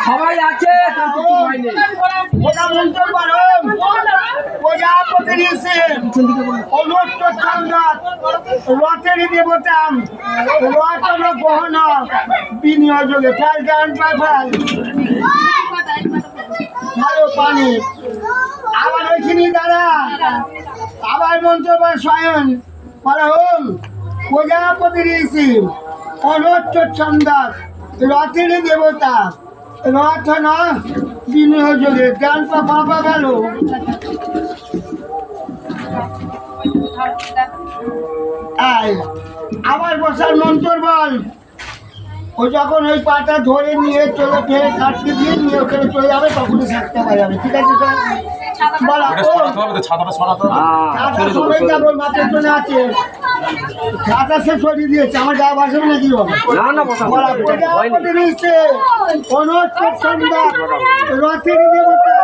সবাই আছে লটারি দেবতা লটানো গহনা বিনিয়োগে ফেল গান পাল ভালো পানি আবার ওইখানে দাঁড়া আবার মন্ত্রবার স্বয়ং বলা হোম প্রজাপতি ঋষি অনর্থ ছন্দাস রথের দেবতা রথ না বিনিয়োগে গান পাপা গেল আবার বসার মন্ত্র বল ও যখন ওই পাটা ধরে নিয়ে চলে ফেলে কাটতে দিয়ে নিয়ে ওখানে চলে যাবে তখনই থাকতে পারা যাবে ঠিক আছে বলা মাথার জন্য আছে ছাতা সে সরিয়ে দিয়েছে আমার যাওয়া বাসবে নাকি রথের দেবতা